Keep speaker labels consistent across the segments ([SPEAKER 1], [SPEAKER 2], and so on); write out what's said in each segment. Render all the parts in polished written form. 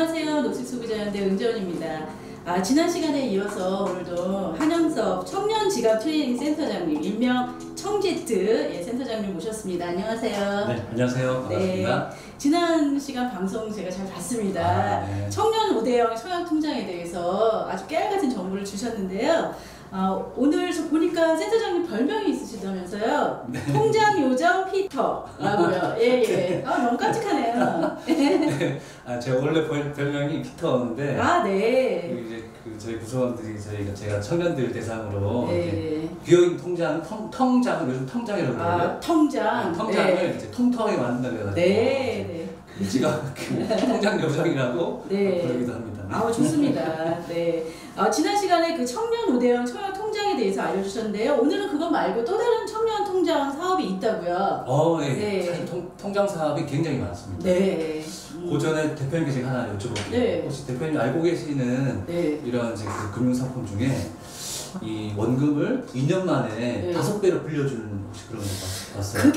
[SPEAKER 1] 안녕하세요. 녹색소비자연대 은전입니다. 지난 시간에 이어서 오늘도 한영섭 청년지갑 트레이닝 센터장님, 일명 청지트 센터장님 모셨습니다. 안녕하세요.
[SPEAKER 2] 네, 안녕하세요. 반갑습니다.
[SPEAKER 1] 네, 지난 시간 방송 제가 잘 봤습니다.
[SPEAKER 2] 네.
[SPEAKER 1] 청년 5대형 청약통장에 대해서 아주 깨알같은 정보를 주셨는데요. 오늘 저 보니까 센터장님 별명이 있으시다면서요? 네. 통장 요정 피터라고요. 예. 너무 깜찍하네요.
[SPEAKER 2] 네. 제가 원래 별명이 피터인데.
[SPEAKER 1] 네.
[SPEAKER 2] 이제 저희 구성원들이 제가 청년들 대상으로
[SPEAKER 1] 네.
[SPEAKER 2] 비어있는 통장을 요즘 통장이라고 그러고요.
[SPEAKER 1] 통장.
[SPEAKER 2] 통장을 이제 통통하게 만든다고 해가지고.
[SPEAKER 1] 네.
[SPEAKER 2] 제가 통장 요정이라고 부르기도 합니다.
[SPEAKER 1] 좋습니다. 네. 지난 시간에 그 청년 5대형 청약 통장에 대해서 알려주셨는데요. 오늘은 그거 말고 또 다른 청년 통장 사업이 있다고요.
[SPEAKER 2] 네. 사실 통장 사업이 굉장히 많습니다.
[SPEAKER 1] 네.
[SPEAKER 2] 그 전에 대표님께 제가 하나 여쭤볼게요.
[SPEAKER 1] 네.
[SPEAKER 2] 혹시 대표님 알고 계시는 이런 이제 그 금융상품 중에 이 원금을 2년 만에 5배로 불려주는 혹시 그런 거 봤어요?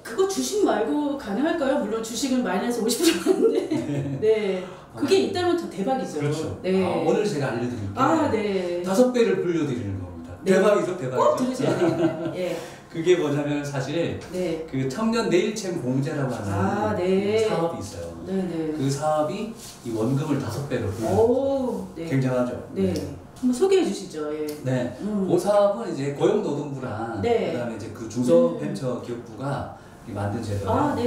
[SPEAKER 1] 그거 주식 말고 가능할까요? 물론 주식은 마이너스 50%인데. 네. 그게 있다면 더 대박이죠.
[SPEAKER 2] 그렇죠.
[SPEAKER 1] 네.
[SPEAKER 2] 오늘 제가 알려드릴게요.
[SPEAKER 1] 네.
[SPEAKER 2] 5배를 불려드리는 겁니다.
[SPEAKER 1] 네.
[SPEAKER 2] 대박이죠, 대박이죠.
[SPEAKER 1] 꼭 들으셔야 되겠네요. 예.
[SPEAKER 2] 그게 뭐냐면 사실 그 청년 내일채무 공제라고 하는 사업이 있어요. 그 사업이 이 원금을 5배로 불려요. 굉장하죠.
[SPEAKER 1] 네. 한번 소개해 주시죠. 예.
[SPEAKER 2] 네. 그 사업은 이제 고용노동부랑 그다음에 이제 그 중소벤처기업부가 만든 제도예요.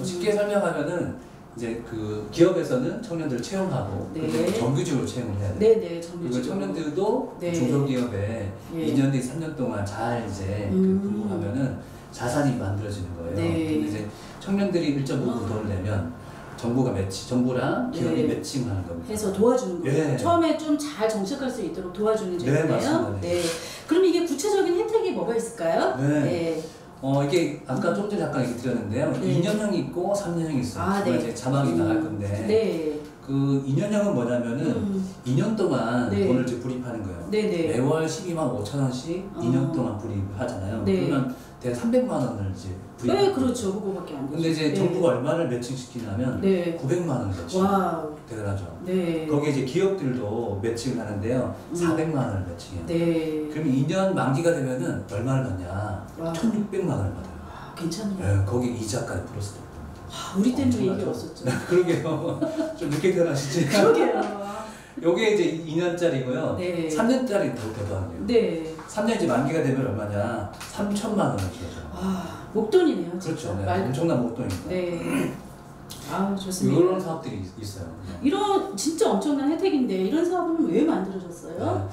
[SPEAKER 2] 쉽게 설명하면은 이제 그 기업에서는 청년들을 채용하고 정규직으로 채용을 해야 돼요. 그리고 청년들도 중소기업에 2년 뒤 3년 동안 잘 이제 근무하면은 자산이 만들어지는 거예요. 근데 이제 청년들이 일정 부분 돈을 내면 정부랑 기업이 매칭하는 겁니다.
[SPEAKER 1] 해서 도와주는 거예요. 처음에 좀 잘 정착할 수 있도록 도와주는 제도예요.
[SPEAKER 2] 네, 맞습니다.
[SPEAKER 1] 그럼 이게 구체적인 혜택이 뭐가 있을까요?
[SPEAKER 2] 이게 아까 좀 전에 잠깐 얘기 드렸는데요. 2년형이 있고 3년형이 있어요. 이제 자막이 나갈 건데 그 2년형은 뭐냐면은 2년 동안 돈을 이제 불입하는 거예요. 매월 12만 5천 원씩 2년 동안 불입하잖아요. 그러면 대략 300만 원을 이제 불입해요.
[SPEAKER 1] 그렇죠. 그거밖에 안 되죠.
[SPEAKER 2] 근데 이제 정부가 얼마를 매칭시키냐면 900만 원 매칭. 대단하죠. 거기에 이제 기업들도 매칭을 하는데요. 400만 원을 매칭해요. 그럼 2년 만기가 되면은 얼마를 받냐? 1,600만 원을 받아요.
[SPEAKER 1] 괜찮네요.
[SPEAKER 2] 거기 이자까지 플러스 됩니다.
[SPEAKER 1] 우리 때는 좀 얘기 없었죠.
[SPEAKER 2] 그러게요. 좀 늦게 태어나시지?
[SPEAKER 1] 그러게요.
[SPEAKER 2] 요게 이제 2년짜리고요. 3년짜리 더 대박이에요. 3년 이제 만기가 되면 얼마냐? 3천만 원을 줘요.
[SPEAKER 1] 목돈이네요.
[SPEAKER 2] 그렇죠. 엄청난 목돈입니다.
[SPEAKER 1] 좋습니다.
[SPEAKER 2] 이런 사업들이 있어요.
[SPEAKER 1] 이런 진짜 엄청난 혜택인데 이런 사업은 왜 만들어졌어요?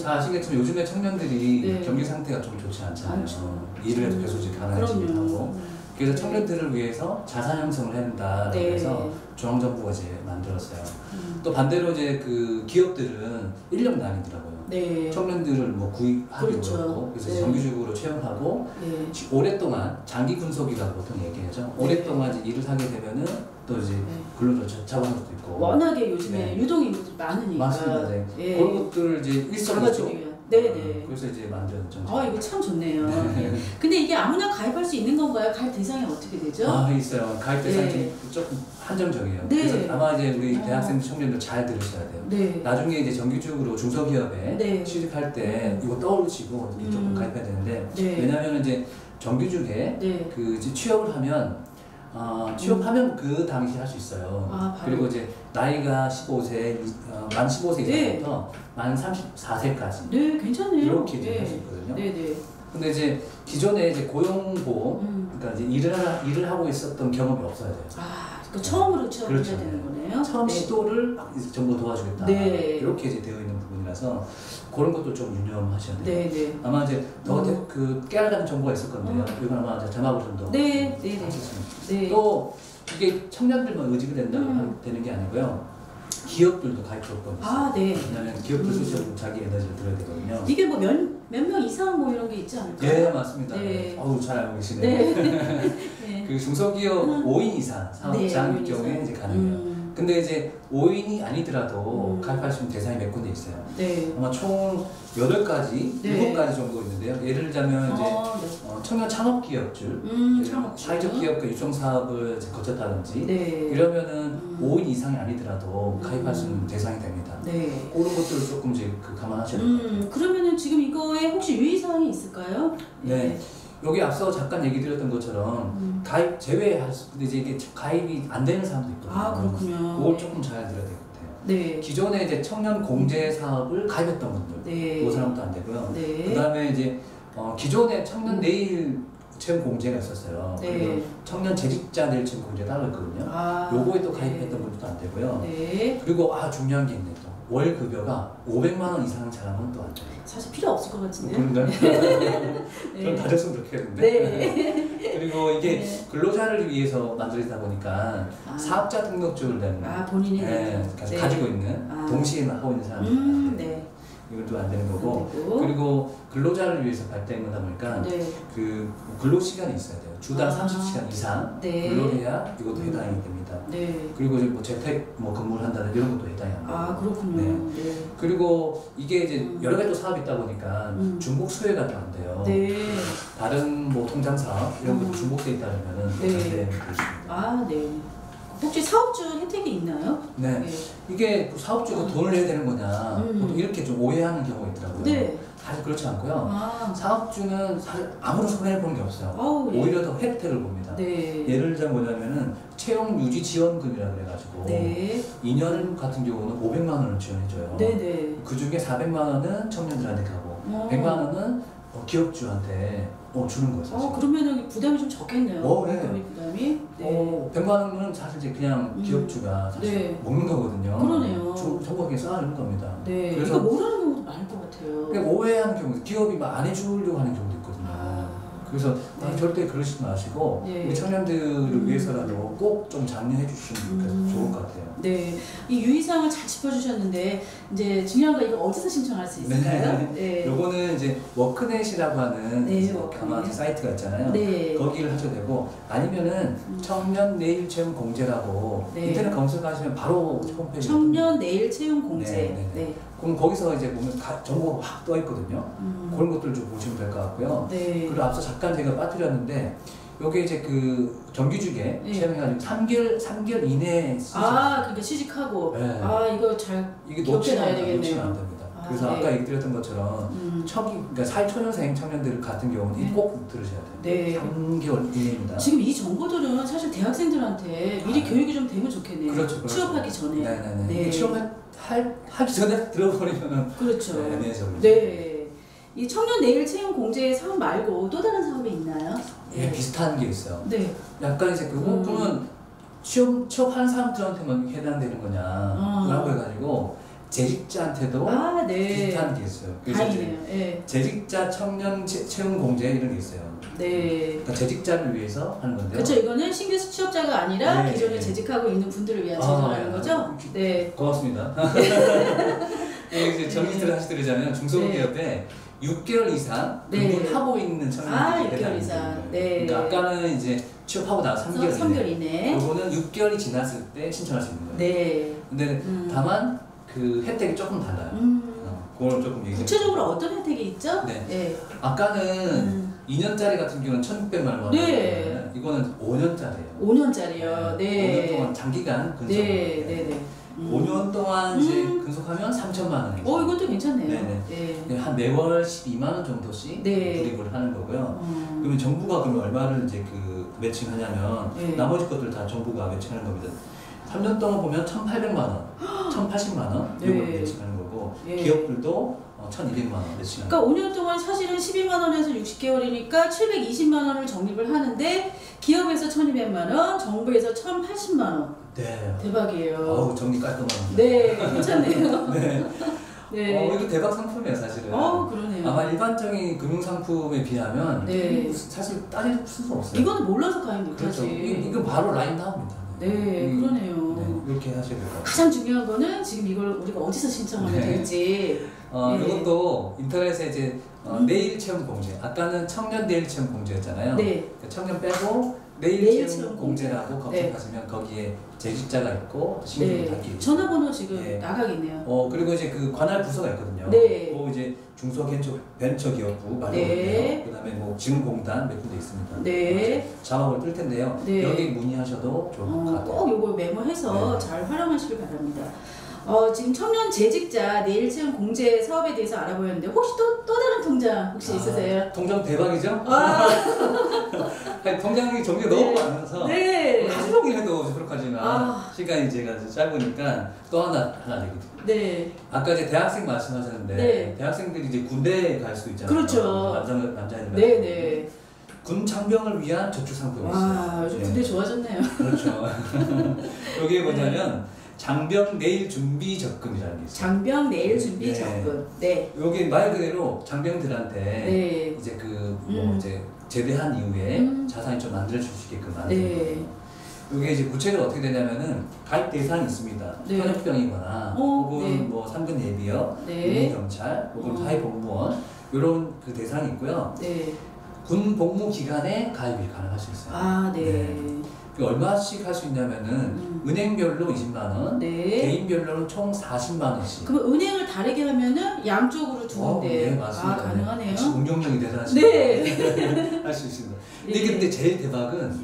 [SPEAKER 2] 잘 아시겠지만 요즘에 청년들이 경기 상태가 좀 좋지 않잖아요. 일을 해도 계속 가난해지기도 하고. 그래서 청년들을 위해서 자산 형성을 해야 된다라고 해서 중앙정부가 이제 만들었어요. 또 반대로 이제 그 기업들은 인력 난이더라고요. 청년들을 뭐 구입하기도 그렇고 그래서 정규직으로 채용하고 오랫동안 장기 군속이라고 보통 얘기하죠. 오랫동안 이제 일을 하게 되면은 또 이제 근로자 잡아놓을 수도 있고.
[SPEAKER 1] 워낙에 요즘에 유동인구들이 많으니까.
[SPEAKER 2] 맞습니다. 그런 것들을 이제 일석이조. 그래서 이제 만든 정책.
[SPEAKER 1] 이거 참 좋네요. 근데 이게 아무나 가입할 수 있는 건가요? 가입 대상이 어떻게 되죠?
[SPEAKER 2] 있어요. 가입 대상이 조금 한정적이에요. 그래서 아마 이제 우리 대학생 청년들 잘 들으셔야 돼요. 나중에 이제 정규직으로 중소기업에 취직할 때 이거 떠올리시고 조금 가입해야 되는데 왜냐하면 이제 정규직에 그 이제 취업을 하면 취업하면 그 당시 할 수 있어요. 그리고 이제 나이가 15세, 만 15세 이상부터 만 34세까지.
[SPEAKER 1] 괜찮네요.
[SPEAKER 2] 이렇게 이제 할 수 있거든요. 근데 이제 기존에 이제 고용보험, 그러니까 이제 일을 하고 있었던 경험이 없어야 돼요.
[SPEAKER 1] 그 처음으로 취업을 해야 되는 거네요.
[SPEAKER 2] 처음 시도를 전부 도와주겠다. 이렇게 이제 되어 있는 부분이라서 그런 것도 좀 유념하셔야 돼요. 아마 이제 더 그 깨알같은 정보가 있을 건데요. 이건 아마 자막으로 좀 더 하셨습니다. 또 이게 청년들만 의지가 되는 게 아니고요. 기업들도 가입 조건이 있어요. 왜냐면 기업들 스스로 자기 에너지를 들어야 되거든요.
[SPEAKER 1] 이게 뭐 몇 명 이상 뭐 이런 게 있지 않을까요?
[SPEAKER 2] 맞습니다. 잘 알고 계시네요. 그 중소기업 5인 이상 사업장일 경우에 이제 가능해요. 근데 이제 5인이 아니더라도 가입할 수 있는 대상이 몇 군데 있어요. 아마 총 8가지, 7가지 정도 있는데요. 예를 들자면 이제 청년 창업기업줄, 사회적 기업과 유통 사업을 거쳤다든지 이러면은 5인 이상이 아니더라도 가입할 수 있는 대상이 됩니다. 그런 것들을 조금 이제 감안하셔야 될 것 같아요.
[SPEAKER 1] 그러면은 지금 이거에 혹시 유의사항이 있을까요?
[SPEAKER 2] 네. 여기 앞서 잠깐 얘기 드렸던 것처럼 가입 제외할 수, 근데 이제 이게 가입이 안 되는 사람도 있거든요.
[SPEAKER 1] 그렇군요.
[SPEAKER 2] 그걸 조금 잘 들어야 될 것 같아요. 기존에 이제 청년 공제 사업을 가입했던 분들, 그 사람도 안 되고요. 그 다음에 이제 기존에 청년 내일 채용 공제가 있었어요. 그리고 청년 재직자 내일 채용 공제 따로 있거든요. 요거에 또 가입했던 분들도 안 되고요. 그리고 중요한 게 있네 또. 월 급여가 500만 원 이상 자랑은 또 안 돼요.
[SPEAKER 1] 사실 필요 없을 것 같은데요.
[SPEAKER 2] 그런가요? 전 다녔으면 좋겠는데. 그리고 이게 근로자를 위해서 만들어지다 보니까 사업자 등록증을 낸
[SPEAKER 1] 본인이
[SPEAKER 2] 가지고 있는 동시에 하고 있는 사람들 이것도 안 되는 거고 그리고 근로자를 위해서 발달된 거다 보니까 그 근로 시간이 있어야 돼요. 주당 30시간 이상 근로해야 이것도 해당이 됩니다. 그리고 이제 뭐 재택 근무를 한다는 이런 것도 해당이 안 돼요.
[SPEAKER 1] 그렇군요.
[SPEAKER 2] 그리고 이게 이제 여러 가지 또 사업이 있다 보니까 중복 수혜가 또 안 돼요. 다른 뭐 통장 사업 이런 것도 중복돼 있다면은 안 되는 게 있습니다.
[SPEAKER 1] 혹시 사업주 혜택이 있나요?
[SPEAKER 2] 이게 사업주가 돈을 내야 되는 거냐 보통 이렇게 좀 오해하는 경우가 있더라고요. 사실 그렇지 않고요. 사업주는 사실 아무런 손해를 보는 게 없어요. 오히려 더 혜택을 봅니다. 예를 들자면 뭐냐면은 채용 유지 지원금이라고 그래가지고 2년 같은 경우는 500만 원을 지원해줘요. 그 중에 400만 원은 청년들한테 가고 100만 원은 기업주한테 주는 거예요. 사실.
[SPEAKER 1] 그러면은 부담이 좀 적겠네요. 부담이.
[SPEAKER 2] 100만 원은 사실 이제 그냥 기업주가 사실 먹는 거거든요.
[SPEAKER 1] 그러네요.
[SPEAKER 2] 정부에게 쌓아주는 겁니다.
[SPEAKER 1] 그래서 모르는 경우도 많을 것 같아요.
[SPEAKER 2] 그러니까 오해하는 경우, 기업이 막 안 해주려고 하는 경우도 있거든요. 그래서 절대 그러시지 마시고 우리 청년들을 위해서라도 꼭 좀 장려해 주시면 좋을 것 같아요.
[SPEAKER 1] 이 유의사항을 잘 짚어주셨는데 이제 중요한 거 이거 어디서 신청할 수 있을까요?
[SPEAKER 2] 요거는 이제 워크넷이라고 하는 아마 사이트가 있잖아요. 거기를 하셔도 되고 아니면은 청년 내일 채용 공제라고 인터넷 검색하시면 바로 홈페이지
[SPEAKER 1] 청년 내일 채용 공제.
[SPEAKER 2] 그럼 거기서 이제 보면 정보가 확 떠 있거든요. 그런 것들 좀 보시면 될 것 같고요. 그리고 앞서 잠깐 제가 빠뜨렸는데 요게 이제 그 정규직에 채용해가지고 3개월 이내에
[SPEAKER 1] 그러니까 취직하고 이거 잘 기억해놔야 되겠네요.
[SPEAKER 2] 놓치면 안 됩니다. 그래서 아까 얘기 드렸던 것처럼 그러니까 사회초년생 청년들 같은 경우는 꼭 들으셔야 돼요. 3개월 이내입니다.
[SPEAKER 1] 지금 이 정보들은 사실 대학생들한테 미리 교육이 좀 되면 좋겠네요.
[SPEAKER 2] 그렇죠.
[SPEAKER 1] 취업하기 전에.
[SPEAKER 2] 취업하기 전에 들어버리면은 애매해져.
[SPEAKER 1] 이 청년 내일 채용 공제 사업 말고 또 다른 사업이 있나요?
[SPEAKER 2] 비슷한 게 있어요. 약간 이제 그거는 취업하는 사람들한테만 해당되는 거냐라고 해가지고 재직자한테도 비슷한 게 있어요. 그래서 재직자 청년 채용 공제 이런 게 있어요. 그러니까 재직자를 위해서 하는 건데요.
[SPEAKER 1] 그렇죠. 이거는 신규 취업자가 아니라 기존에 재직하고 있는 분들을 위한 제도라는 거죠.
[SPEAKER 2] 고맙습니다. 이제 정리를 하시더라면 중소기업에 6개월 이상 근무하고 있는 청년들이
[SPEAKER 1] 6개월 이상.
[SPEAKER 2] 그러니까 아까는 이제 취업하고 나서 3개월
[SPEAKER 1] 이내.
[SPEAKER 2] 요거는 6개월이 지났을 때 신청할 수 있는 거예요. 근데 다만 그 혜택이 조금 달라요. 그걸 조금 얘기해
[SPEAKER 1] 구체적으로 어떤 혜택이 있죠?
[SPEAKER 2] 아까는 2년짜리 같은 경우는 1,600만 원. 이거는 5년짜리예요.
[SPEAKER 1] 5년짜리요.
[SPEAKER 2] 5년 동안 장기간 근속. 5년 동안 이제 근속하면 3천만 원이죠.
[SPEAKER 1] 이것도 괜찮네요.
[SPEAKER 2] 한 매월 12만 원 정도씩 불입을 하는 거고요. 그러면 정부가 그러면 얼마를 이제 그 매칭하냐면 나머지 것들 다 정부가 매칭하는 겁니다. 3년 동안 보면 1,800만 원, 1,080만 원 이걸 매칭하는 거고 기업들도 1,200만 원 매칭하는
[SPEAKER 1] 그러니까 5년 동안 사실은 12만 원에서 60개월이니까 720만 원을 적립을 하는데 기업에서 1,200만 원, 정부에서 1,080만 원. 대박이에요.
[SPEAKER 2] 정리 깔끔합니다.
[SPEAKER 1] 괜찮네요.
[SPEAKER 2] 이거 대박 상품이에요, 사실은.
[SPEAKER 1] 그러네요.
[SPEAKER 2] 아마 일반적인 금융 상품에 비하면 사실 따질 수가 없어요.
[SPEAKER 1] 이거는 몰라서 가입 못하지.
[SPEAKER 2] 이거 바로 라인 나옵니다.
[SPEAKER 1] 그러네요.
[SPEAKER 2] 이렇게 하셔야 될 것 같아요.
[SPEAKER 1] 가장 중요한 거는 지금 이걸 우리가 어디서 신청하면 될지.
[SPEAKER 2] 이것도 인터넷에 이제 내일 체험 공제. 아까는 청년 내일 체험 공제였잖아요.
[SPEAKER 1] 네.
[SPEAKER 2] 청년 빼고 내일 체험 공제라고 검색하시면 거기에 재직자가 있고 신규 단계 있고
[SPEAKER 1] 전화번호 지금 나가겠네요.
[SPEAKER 2] 그리고 이제 그 관할 부서가 있거든요.
[SPEAKER 1] 네.
[SPEAKER 2] 그 이제 중소벤처기업부 마련이고요. 그다음에 뭐 지능공단 몇 군데 있습니다.
[SPEAKER 1] 네.
[SPEAKER 2] 자막을 뜰 텐데요. 여기 문의하셔도 좋을 것 같아요.
[SPEAKER 1] 꼭 요거 메모해서 잘 활용하시길 바랍니다. 지금 청년 재직자 내일 체험 공제 사업에 대해서 알아보였는데 혹시 또 다른 통장 혹시 있으세요?
[SPEAKER 2] 통장 대박이죠? 통장이 종류가 너무 많아서 하루 종일 해도 부족하지만 시간이 제가 짧으니까 또 하나 얘기 드릴게요.
[SPEAKER 1] 네.
[SPEAKER 2] 아까 이제 대학생 말씀하셨는데 대학생들이 이제 군대에 갈 수 있잖아요.
[SPEAKER 1] 그렇죠.
[SPEAKER 2] 남자애들.
[SPEAKER 1] 네네.
[SPEAKER 2] 군 장병을 위한 저축 상품이 있어요.
[SPEAKER 1] 요즘 군대 좋아졌네요.
[SPEAKER 2] 그렇죠. 여기에 뭐냐면 장병 내일 준비 적금이라는 게 있어요.
[SPEAKER 1] 장병 내일 준비 적금. 네.
[SPEAKER 2] 여기 말 그대로 장병들한테 이제 이제 제대한 이후에 자산이 좀 만들어질 수 있게끔 하는 거예요. 이게 이제 구체적으로 어떻게 되냐면은 가입 대상이 있습니다. 현역병이거나 혹은 뭐 상근 예비역, 경찰, 혹은 사회복무원 이런 그 대상이 있고요. 군 복무 기간에 가입이 가능할 수 있어요. 얼마씩 할 수 있냐면은 은행별로 20만 원, 개인별로는 총 40만 원씩.
[SPEAKER 1] 그럼 은행을 다르게 하면은 양쪽으로 두 군데.
[SPEAKER 2] 맞습니다.
[SPEAKER 1] 가능하네요.
[SPEAKER 2] 운용력이 대단하시네요. 할 수 있습니다. 근데 제일 대박은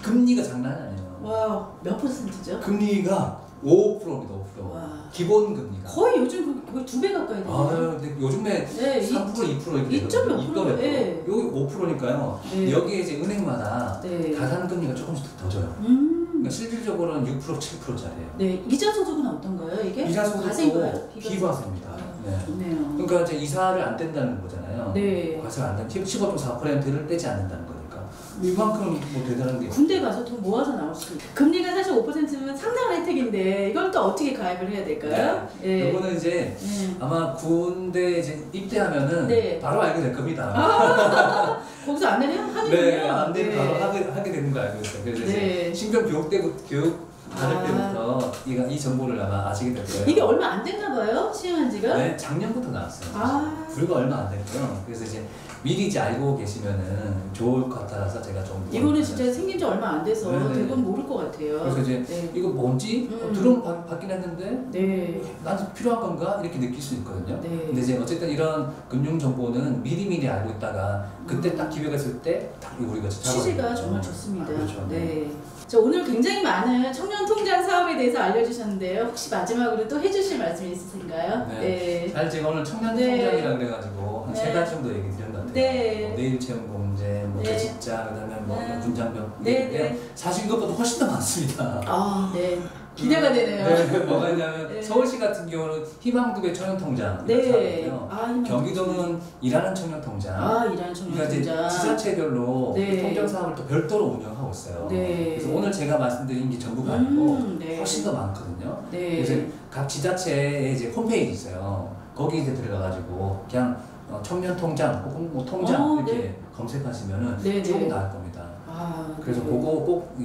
[SPEAKER 2] 금리가 장난이 아니에요.
[SPEAKER 1] 와, 몇 %죠?
[SPEAKER 2] 금리가 5%입니다. 5%. 기본 금리가.
[SPEAKER 1] 거의 요즘 거의 2배 가까이 되네요.
[SPEAKER 2] 근데 요즘에 3% 2% 이렇게 되거든요.
[SPEAKER 1] 2.몇%.
[SPEAKER 2] 여기 5%니까요. 여기에 이제 은행마다 가산 금리가 조금씩 더 져요. 그러니까 실질적으로는 6% 7%짜리예요.
[SPEAKER 1] 이자 소득은 어떤가요? 이게?
[SPEAKER 2] 이자 소득도 비과세입니다.
[SPEAKER 1] 좋네요.
[SPEAKER 2] 그러니까 이제 이사를 안 뗀다는 거잖아요. 과세를 안 뗀 15.4%를 떼지 않는다는 거니까. 이만큼 뭐 대단한 게
[SPEAKER 1] 군대 가서 돈 모아서 나올 수도 있고. 금리가 사실 5%면 상당한 혜택인데 이걸 또 어떻게 가입을 해야 될까요?
[SPEAKER 2] 이거는 이제 아마 군대 이제 입대하면은 바로 알게 될 겁니다.
[SPEAKER 1] 거기서 안내를 하는군요.
[SPEAKER 2] 안내를 바로 하게 되는 거 알고 있어요. 그래서 이제 신병 교육 받을 때부터 이 정보를 아마 아시게 될 거예요.
[SPEAKER 1] 이게 얼마 안 됐나 봐요? 시행한 지가?
[SPEAKER 2] 작년부터 나왔어요. 불과 얼마 안 됐고요. 그래서 이제 미리 이제 알고 계시면은 좋을 것 같아서 제가 좀
[SPEAKER 1] 이거는 진짜 생긴 지 얼마 안 돼서 대부분 모를 것 같아요.
[SPEAKER 2] 그래서 이제 이거 뭔지 들어는 받긴 했는데 나한테 필요한 건가 이렇게 느낄 수 있거든요. 근데 이제 어쨌든 이런 금융 정보는 미리 알고 있다가 그때 딱 기획했을 때 딱 우리가
[SPEAKER 1] 취지가 정말 좋습니다.
[SPEAKER 2] 그렇죠.
[SPEAKER 1] 자, 오늘 굉장히 많은 청년 통장 사업에 대해서 알려주셨는데요. 혹시 마지막으로 또 해주실 말씀이 있으신가요?
[SPEAKER 2] 사실 제가 오늘 청년 통장이라 그래가지고 한 3가지 정도 얘기 드린 것 같아요. 뭐 내일 체험 공제, 뭐 재직자, 그다음에 뭐 군장병. 사실 이것보다 훨씬 더 많습니다.
[SPEAKER 1] 기대가 되네요.
[SPEAKER 2] 뭐가 있냐면 서울시 같은 경우는 희망두배 청년통장 하고요. 경기도는 일하는 청년통장.
[SPEAKER 1] 일하는 청년통장.
[SPEAKER 2] 그러니까 이제 지자체별로 통장 사업을 또 별도로 운영하고 있어요. 그래서 오늘 제가 말씀드린 게 전부가 아니고 훨씬 더 많거든요. 그래서 각 지자체에 이제 홈페이지 있어요. 거기 이제 들어가가지고 그냥 청년통장 혹은 뭐 통장 이렇게 검색하시면은 조금 나을 겁니다. 그래서 그거 꼭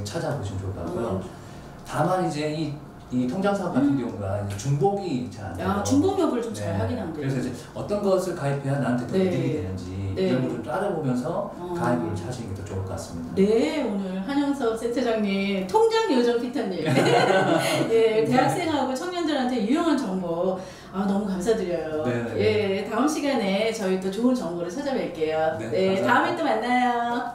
[SPEAKER 2] 찾아보시면 좋을 것 같고요. 다만 이제 이 통장 사업 같은 경우가 이제 중복이 잘 안 돼요.
[SPEAKER 1] 중복 여부를 좀 잘 확인하면 돼요.
[SPEAKER 2] 그래서 이제 어떤 것을 가입해야 나한테 더 이득이 되는지 이런 걸 좀 따져보면서 가입을 하시는 게 더 좋을 것 같습니다.
[SPEAKER 1] 오늘 한영섭 센터장님, 통장 요정 피터님, 대학생하고 청년들한테 유용한 정보 너무 감사드려요. 다음 시간에 저희 또 좋은 정보를 찾아뵐게요. 다음에 또 만나요.